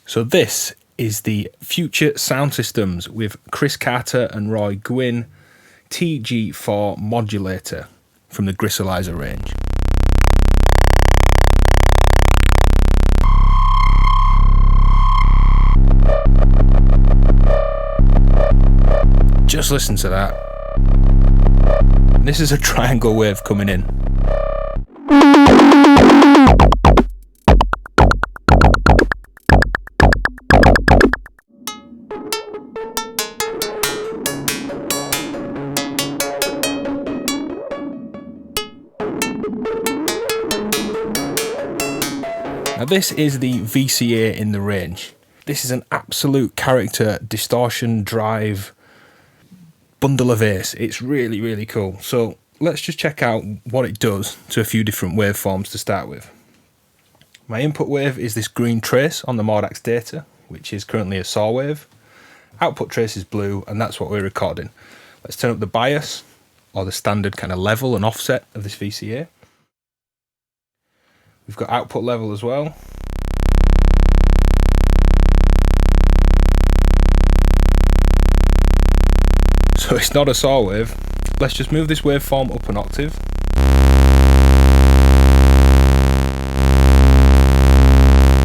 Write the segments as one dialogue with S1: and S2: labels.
S1: So this is the Future Sound Systems with Chris Carter and Roy Gwinn TG4 Modulator from the Gristleizer range. Just listen to that. This is a triangle wave coming in. Now this is the VCA in the range. This is an absolute character distortion drive bundle of ace. It's really, really cool. So let's just check out what it does to a few different waveforms to start with. My input wave is this green trace on the Mordax data, which is currently a saw wave. Output trace is blue, and that's what we're recording. Let's turn up the bias, or the standard kind of level and offset of this VCA. We've got output level as well. So it's not a saw wave. Let's just move this waveform up an octave.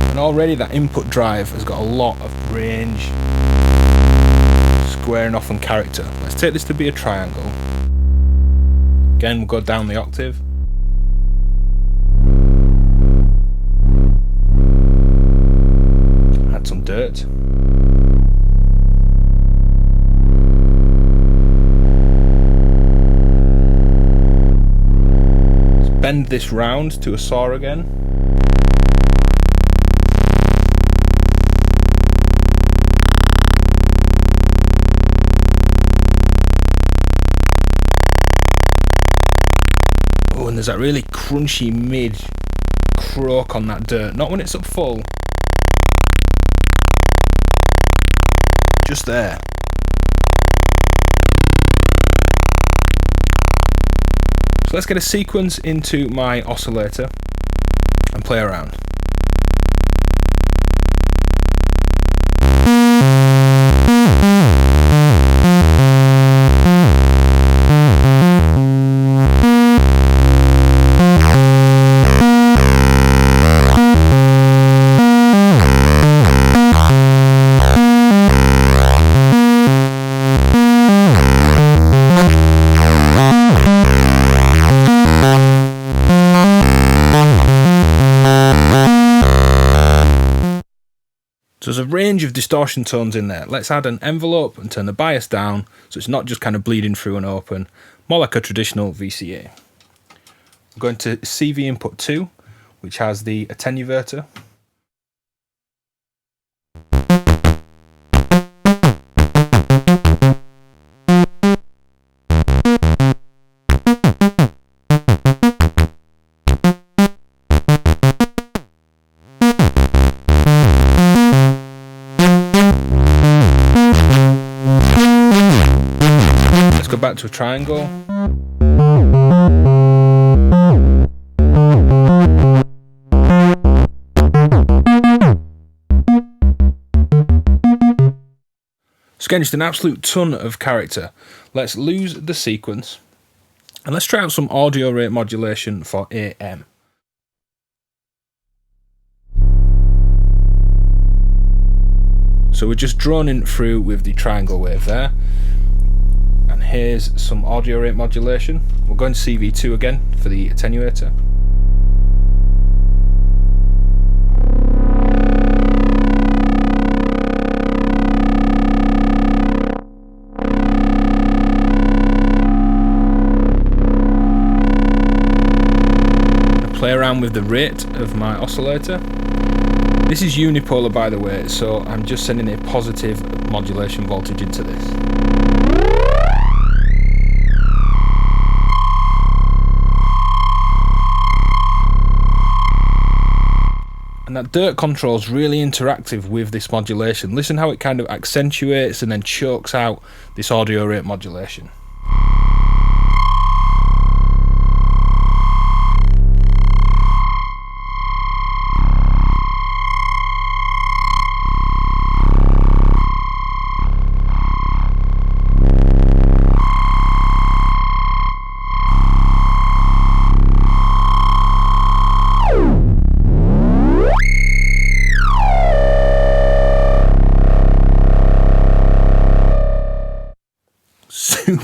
S1: And already that input drive has got a lot of range, squaring off and character. Let's take this to be a triangle. Again, we'll go down the octave. Add some dirt. Bend this round to a saw again. Oh, and there's that really crunchy mid croak on that dirt. Not when it's up full. Just there. So let's get a sequence into my oscillator and play around. So there's a range of distortion tones in there. Let's add an envelope and turn the bias down so it's not just kind of bleeding through and open, more like a traditional VCA. I'm going to CV input 2, which has the attenuator. Go back to a triangle. So again, just an absolute ton of character. Let's lose the sequence and let's try out some audio rate modulation for AM. So we're just droning through with the triangle wave there. And here's some audio rate modulation. We're going to CV2 again for the attenuator. Play around with the rate of my oscillator. This is unipolar, by the way, so I'm just sending a positive modulation voltage into this. And that dirt control is really interactive with this modulation. Listen how it kind of accentuates and then chokes out this audio rate modulation.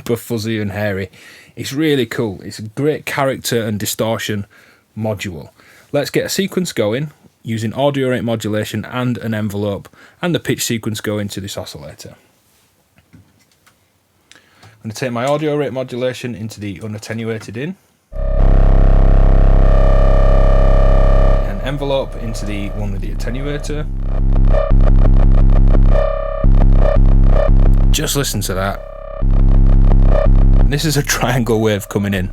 S1: super fuzzy and hairy. It's really cool. It's a great character and distortion module. Let's get a sequence going using audio rate modulation and an envelope, and the pitch sequence going to this oscillator. I'm going to take my audio rate modulation into the unattenuated in, and envelope into the one with the attenuator. Just listen to that. And this is a triangle wave coming in.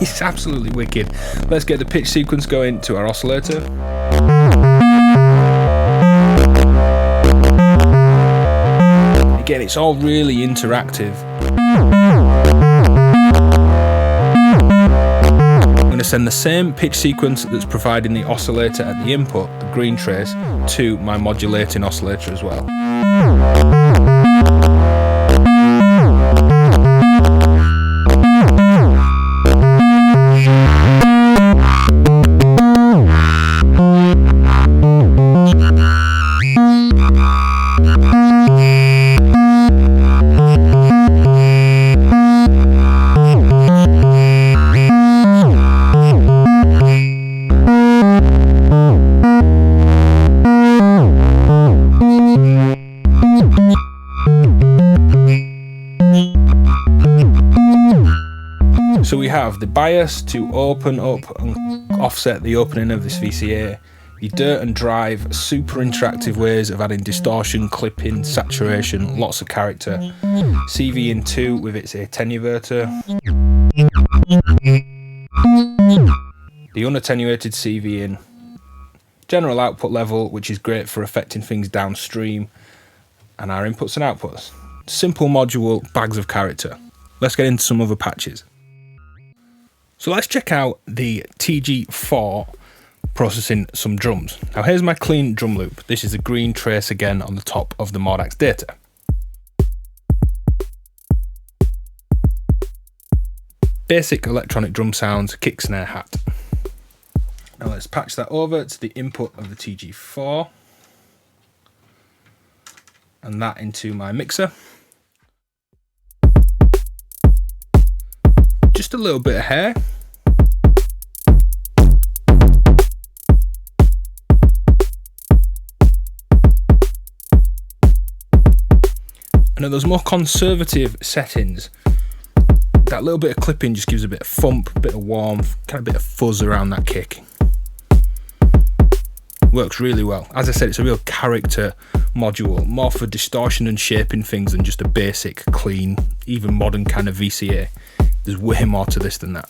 S1: It's absolutely wicked. Let's get the pitch sequence going to our oscillator. Again, it's all really interactive. I'm going to send the same pitch sequence that's providing the oscillator at the input, the green trace, to my modulating oscillator as well. So we have the bias to open up and offset the opening of this VCA, your dirt and drive, super interactive ways of adding distortion, clipping, saturation, lots of character, CV in 2 with its attenuator, the unattenuated CV in, general output level, which is great for affecting things downstream, and our inputs and outputs. Simple module, bags of character. Let's get into some other patches. So let's check out the TG4 processing some drums. Now here's my clean drum loop. This is the green trace again on the top of the Mordax data. Basic electronic drum sounds, kick, snare, hat. Now let's patch that over to the input of the TG4 and that into my mixer. Just a little bit of hair. And at those more conservative settings, that little bit of clipping just gives a bit of thump, a bit of warmth, kind of a bit of fuzz around that kick. Works really well. As I said, it's a real character module, more for distortion and shaping things than just a basic, clean, even modern kind of VCA. There's way more to this than that.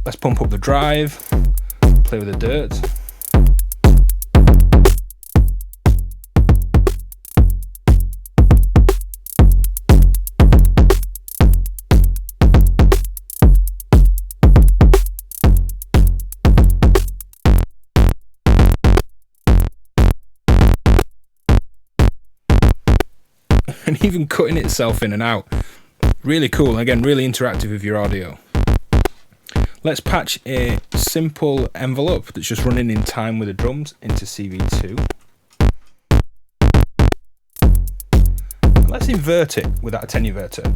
S1: Let's pump up the drive, play with the dirt. And even cutting itself in and out. Really cool, and again, really interactive with your audio. Let's patch a simple envelope that's just running in time with the drums into CV2. And let's invert it with that attenuator.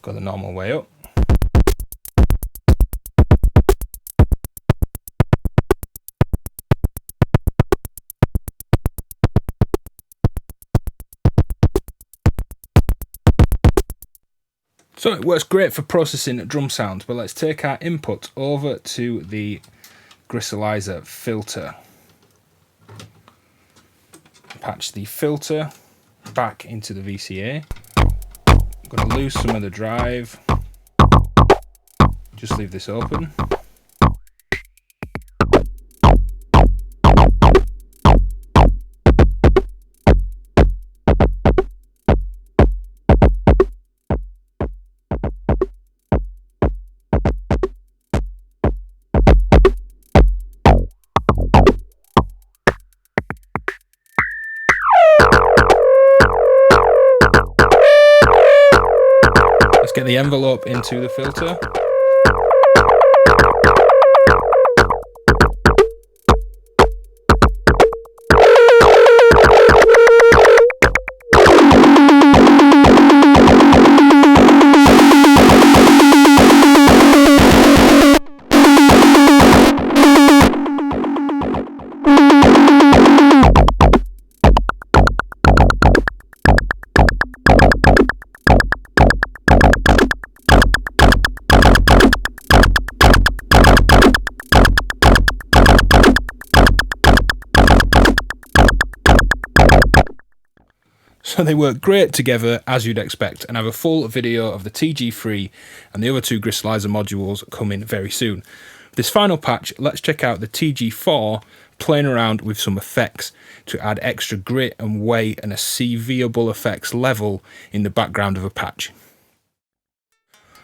S1: Go the normal way up. So it works great for processing drum sound, but let's take our input over to the Gristleizer filter. Patch the filter back into the VCA. I'm going to lose some of the drive. Just leave this open. Let's get the envelope into the filter. So they work great together as you'd expect, and I have a full video of the TG3 and the other two Gristleizer modules coming very soon. This final patch, let's check out the TG4 playing around with some effects to add extra grit and weight and a CVable effects level in the background of a patch.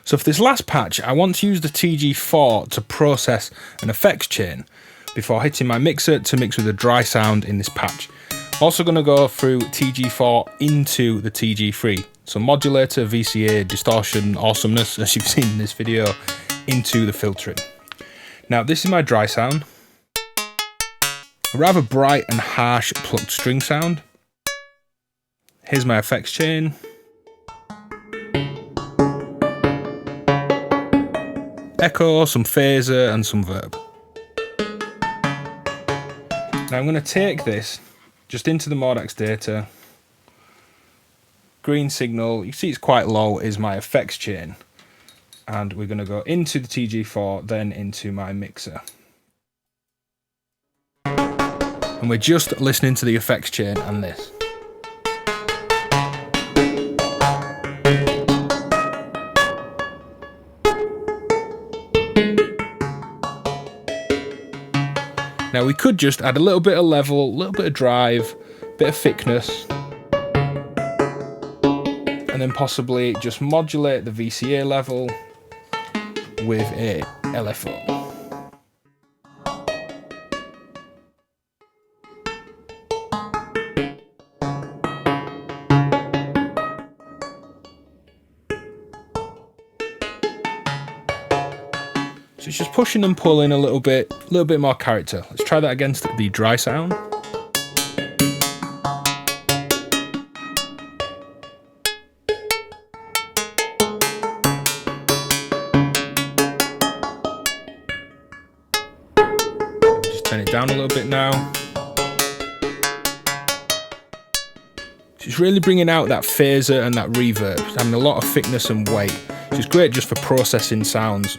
S1: So for this last patch, I want to use the TG4 to process an effects chain before hitting my mixer to mix with the dry sound in this patch. Also going to go through TG4 into the TG3. So modulator, VCA, distortion, awesomeness, as you've seen in this video, into the filtering. Now this is my dry sound. A rather bright and harsh plucked string sound. Here's my effects chain. Echo, some phaser and some verb. Now I'm going to take this just into the Modax data. Green signal, you see it's quite low, is my effects chain. And we're going to go into the TG4, then into my mixer. And we're just listening to the effects chain and this. Now we could just add a little bit of level, a little bit of drive, bit of thickness, and then possibly just modulate the VCA level with a LFO. So it's just pushing and pulling a little bit more character. Let's try that against the dry sound. Just turn it down a little bit now. It's really bringing out that phaser and that reverb. It's having a lot of thickness and weight. Which is great just for processing sounds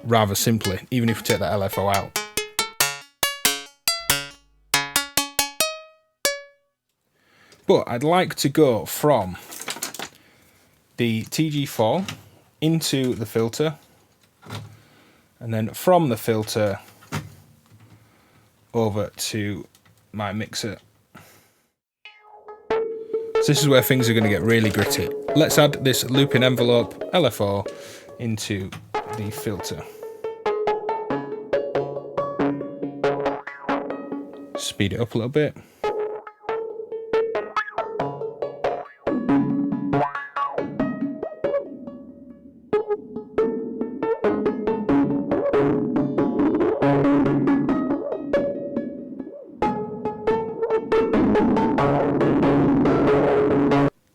S1: rather simply, even if you take that LFO out. But I'd like to go from the TG4 into the filter, and then from the filter over to my mixer. So this is where things are going to get really gritty. Let's add this looping envelope LFO into the filter. Speed it up a little bit.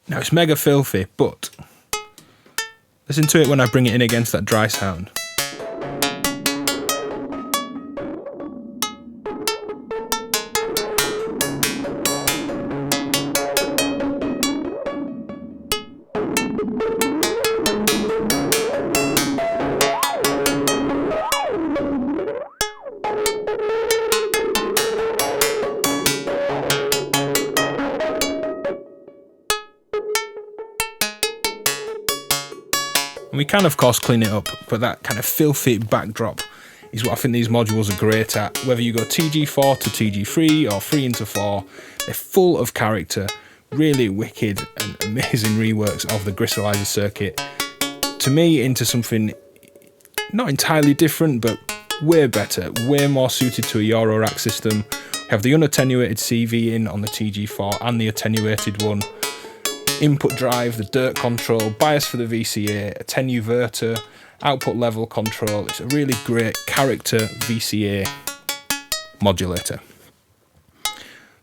S1: Now it's mega filthy, but listen to it when I bring it in against that dry sound. And we can of course clean it up, but that kind of filthy backdrop is what I think these modules are great at. Whether you go TG4 to TG3 or 3 into 4, they're full of character, really wicked and amazing reworks of the Gristleizer circuit. To me, into something not entirely different, but way better, way more suited to a Eurorack system. We have the unattenuated CV in on the TG4 and the attenuated one. input drive, the dirt control, bias for the VCA, a 10U verter, output level control. It's a really great character VCA modulator.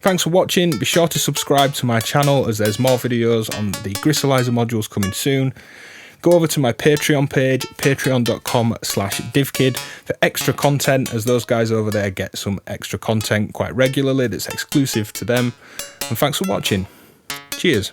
S1: Thanks for watching. Be sure to subscribe to my channel as there's more videos on the Gristleizer modules coming soon. Go over to my Patreon page, patreon.com/DivKid, for extra content, as those guys over there get some extra content quite regularly that's exclusive to them. And thanks for watching. Cheers.